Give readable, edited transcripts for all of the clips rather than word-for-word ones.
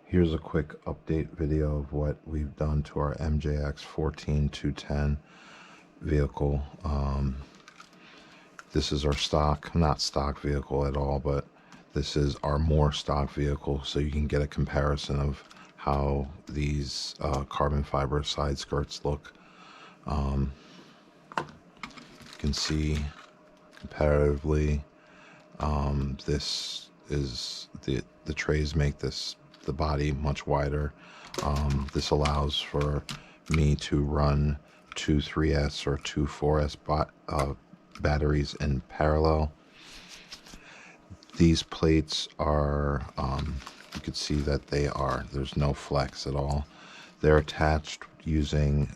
Here's a quick update video of what we've done to our MJX 14210 vehicle. This is our not stock vehicle at all, but this is our more stock vehicle, so you can get a comparison of how these carbon fiber side skirts look. You can see comparatively, this is the trays make the body much wider. This allows for me to run two 3S or two 4S batteries in parallel. These plates are, you can see that there's no flex at all. They're attached using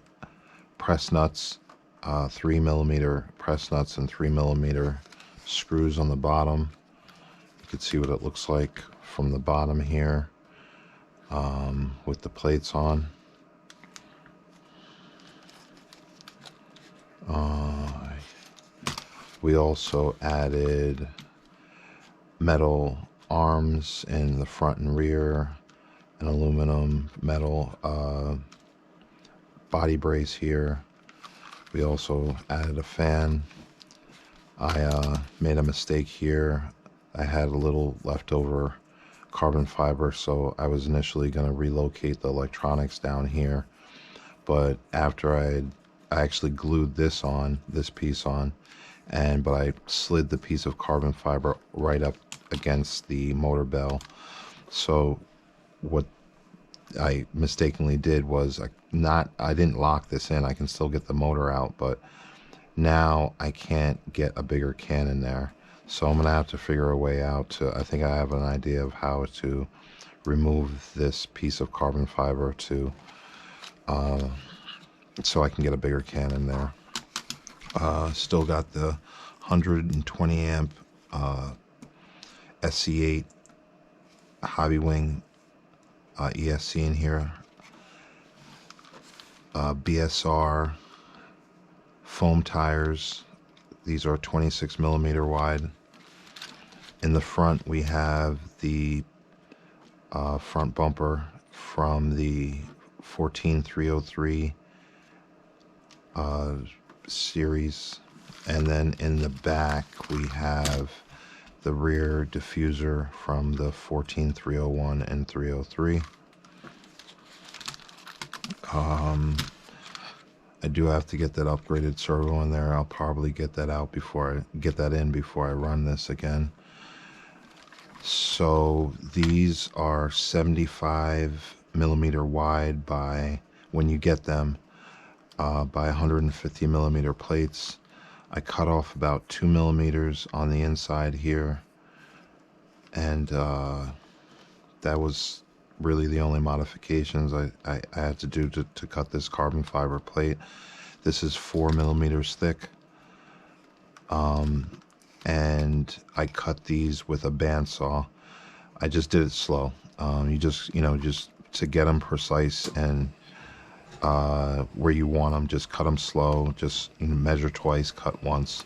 press nuts, 3mm press nuts and 3mm screws on the bottom. You can see what it looks like from the bottom here, with the plates on. We also added metal arms in the front and rear, an aluminum metal body brace here. We also added a fan. I made a mistake here. I had a little leftover carbon fiber, so I was initially going to relocate the electronics down here, but after I actually glued this piece on, but I slid the piece of carbon fiber right up against the motor bell. So what I mistakenly did was I didn't lock this in. I can still get the motor out, but now I can't get a bigger can in there. So I'm gonna have to figure a way out to, I think I have an idea of how to remove this piece of carbon fiber to so I can get a bigger can in there. Still got the 120 amp SC8 Hobbywing ESC in here. BSR foam tires. These are 26mm wide. In the front we have the front bumper from the 14303 series, and then in the back we have the rear diffuser from the 14301 and 303. I do have to get that upgraded servo in there. I'll probably get that out before I run this again. So these are 75mm wide by, when you get them, by 150mm plates. I cut off about 2mm on the inside here, and that was really the only modifications I had to do to cut this carbon fiber plate. This is 4mm thick, and I cut these with a bandsaw. I just did it slow. Just to get them precise and where you want them, just cut them slow. Just measure twice, cut once,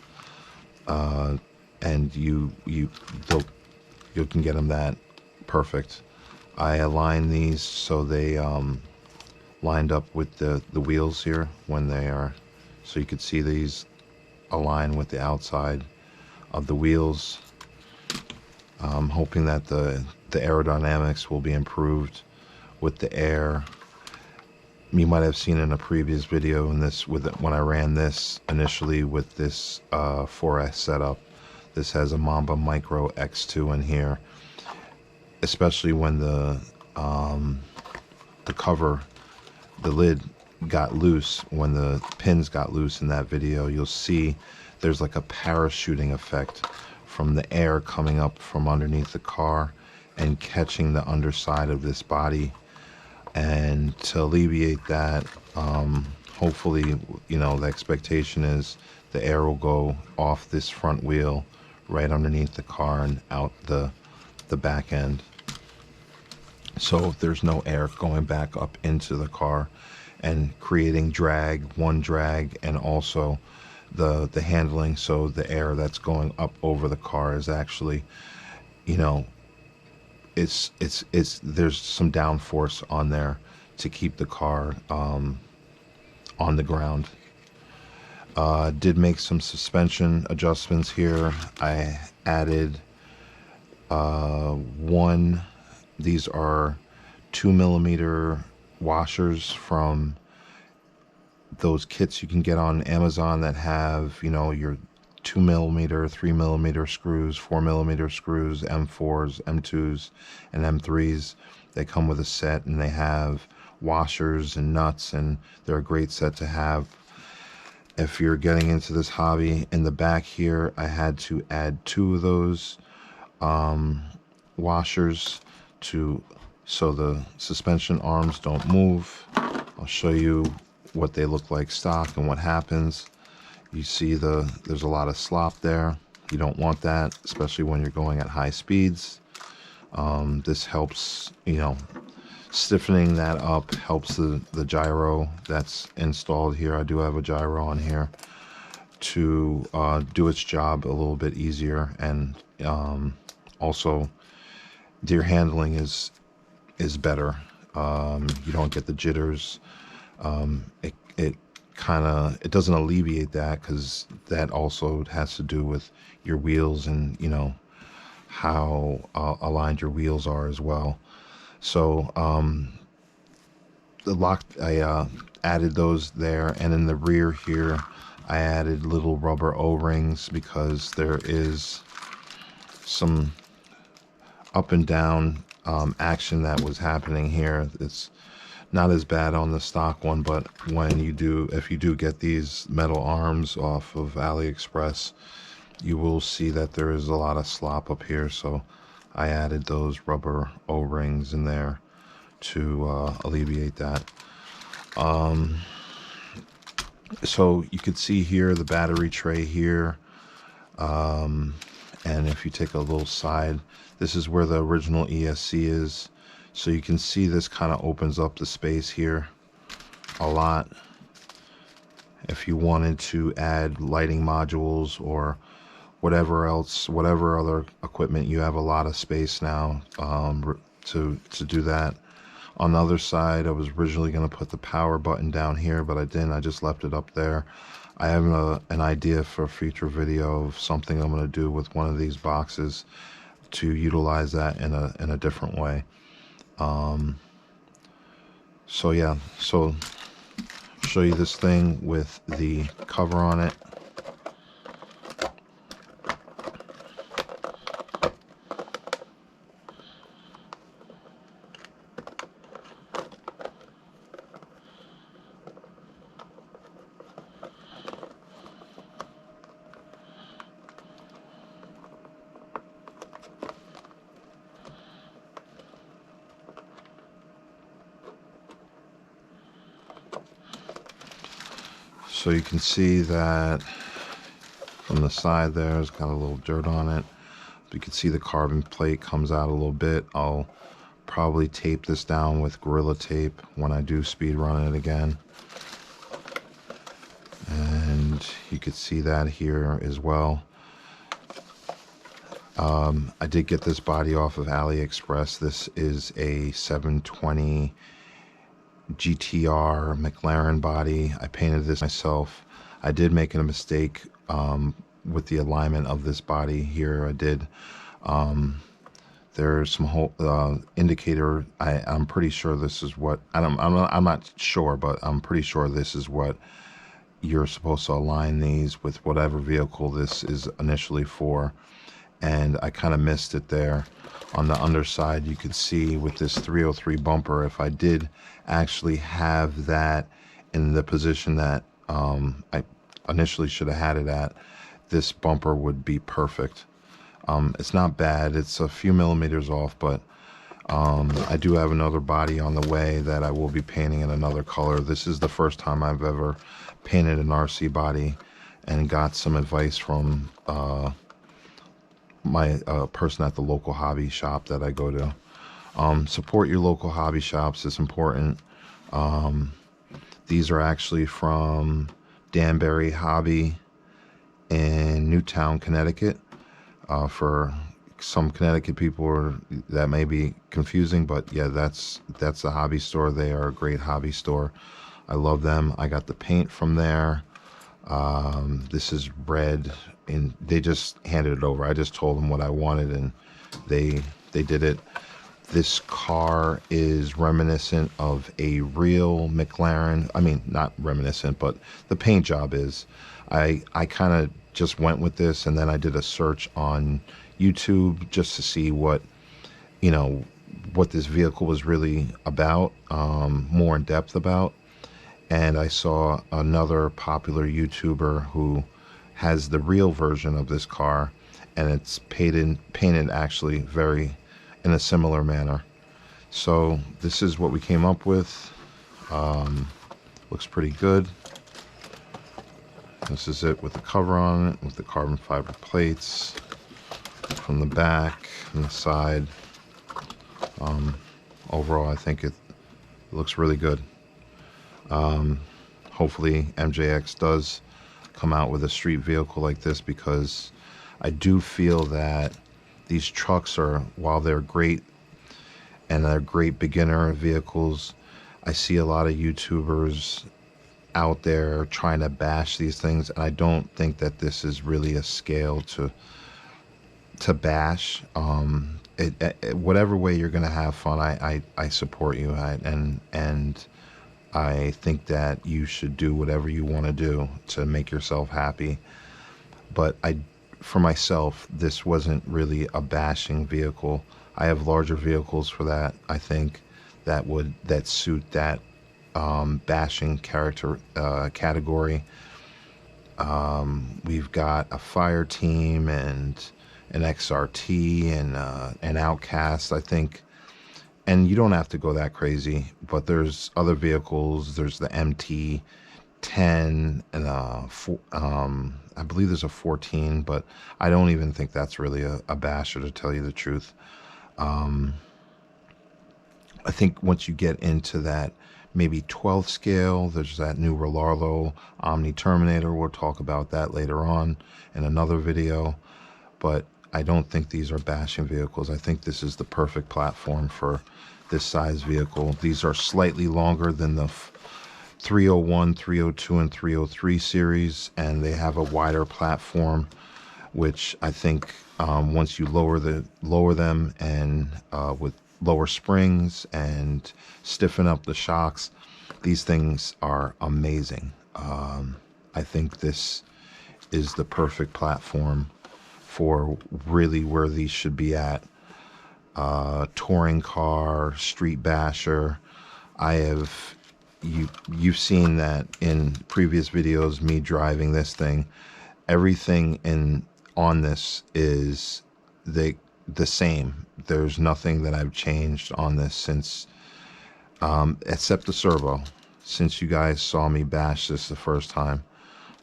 and you can get them that perfect. I aligned these so they lined up with the wheels here when they are, so you could see these align with the outside of the wheels. I'm hoping that the aerodynamics will be improved with the air. You might have seen in a previous video when I ran this initially with this 4S setup. This has a Mamba Micro X2 in here. Especially when the cover, the lid got loose, when the pins got loose in that video, you'll see there's like a parachuting effect from the air coming up from underneath the car and catching the underside of this body. And to alleviate that, hopefully, the expectation is the air will go off this front wheel right underneath the car and out the back end. So there's no air going back up into the car and creating one drag, and also the handling, so the air that's going up over the car is actually, it's there's some downforce on there to keep the car on the ground. Did make some suspension adjustments here. I added one. These are 2mm washers from those kits you can get on Amazon that have, you know, your 2mm, 3mm screws, 4mm screws, M4s, M2s, and M3s. They come with a set, and they have washers and nuts, and they're a great set to have if you're getting into this hobby. In the back here, I had to add 2 of those washers so the suspension arms don't move. I'll show you what they look like stock and what happens. You see there's a lot of slop there. You don't want that, especially when you're going at high speeds. This helps, you know, stiffening that up helps the gyro that's installed here. I do have a gyro on here to do its job a little bit easier, and also your handling is better. You don't get the jitters. It doesn't alleviate that, because that also has to do with your wheels and, you know, how aligned your wheels are as well. So the lock, I added those there, and in the rear here I added little rubber O-rings because there is some up and down action that was happening here. It's not as bad on the stock one, but if you do get these metal arms off of AliExpress, you will see that there is a lot of slop up here. So I added those rubber O-rings in there to alleviate that. So you could see here the battery tray here, and if you take a little side, this is where the original ESC is. So you can see this kind of opens up the space here a lot. If you wanted to add lighting modules or whatever else, whatever other equipment, you have a lot of space now to do that. On the other side, I was originally going to put the power button down here, but I didn't. I just left it up there. I have an idea for a future video of something I'm going to do with one of these boxes to utilize that in a different way. So yeah, so show you this thing with the cover on it. So you can see that from the side there, it's got a little dirt on it. You can see the carbon plate comes out a little bit. I'll probably tape this down with Gorilla Tape when I do speed run it again. And you could see that here as well. I did get this body off of AliExpress. This is a 720 GTR McLaren body. I painted this myself. I did make a mistake with the alignment of this body here. I did. There's some whole indicator. I'm pretty sure this is what I'm not sure, but I'm pretty sure this is what you're supposed to align these with, whatever vehicle this is initially for. And I kind of missed it there. On the underside, you could see with this 303 bumper, if I did actually have that in the position that I initially should have had it at, this bumper would be perfect. It's not bad. It's a few millimeters off, but I do have another body on the way that I will be painting in another color. This is the first time I've ever painted an RC body, and got some advice from my person at the local hobby shop that I go to. Support your local hobby shops. It's important. These are actually from Danbury Hobby in Newtown, Connecticut. For some Connecticut people are, that may be confusing, but yeah, that's the hobby store. They are a great hobby store. I love them. I got the paint from there. This is red, and they just handed it over. I just told them what I wanted, and they did it. This car is reminiscent of a real McLaren. I mean, not reminiscent, but the paint job is. I kind of just went with this, and then I did a search on YouTube just to see what, you know, what this vehicle was really about, more in depth about. And I saw another popular YouTuber who has the real version of this car, and it's painted actually very in a similar manner. So this is what we came up with. Looks pretty good. This is it with the cover on it, with the carbon fiber plates from the back and the side. Overall, I think it looks really good. Hopefully MJX does come out with a street vehicle like this, because I do feel that these trucks are, while they're great and they're great beginner vehicles, I see a lot of YouTubers out there trying to bash these things, and I don't think that this is really a scale to bash. Whatever way you're gonna have fun, I support you, and I think that you should do whatever you want to do to make yourself happy. But for myself, this wasn't really a bashing vehicle. I have larger vehicles for that, I think, that suit that bashing category. We've got a Fire Team and an XRT and an Outcast, I think. And you don't have to go that crazy, but there's other vehicles. There's the MT10 and I believe there's a 14, but I don't even think that's really a basher, to tell you the truth. I think once you get into that maybe 12th scale, there's that new Rollarlo Omni Terminator. We'll talk about that later on in another video, but I don't think these are bashing vehicles. I think this is the perfect platform for this size vehicle. These are slightly longer than the 301, 302, and 303 series, and they have a wider platform, which I think once you lower them and with lower springs and stiffen up the shocks, these things are amazing. I think this is the perfect platform for really where these should be at. Touring car, street basher. You've seen that in previous videos, me driving this thing. Everything on this is the same. There's nothing that I've changed on this since, except the servo, since you guys saw me bash this the first time.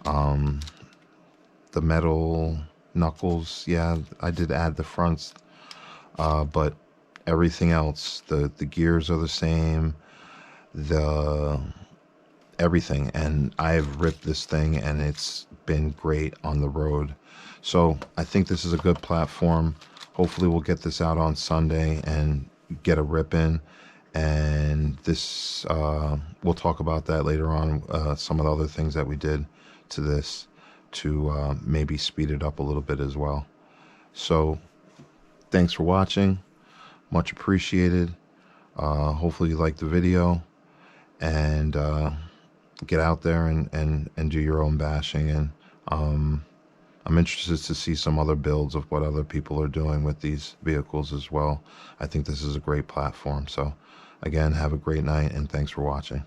The metal knuckles, yeah, I did add the fronts, but everything else, the gears are the same, everything, and I've ripped this thing and it's been great on the road. So I think this is a good platform. Hopefully we'll get this out on Sunday and get a rip in, and this we'll talk about that later on, some of the other things that we did to this to maybe speed it up a little bit as well. So thanks for watching, much appreciated. Hopefully you liked the video, and get out there and do your own bashing. And I'm interested to see some other builds of what other people are doing with these vehicles as well. I think this is a great platform. So again, have a great night, and thanks for watching.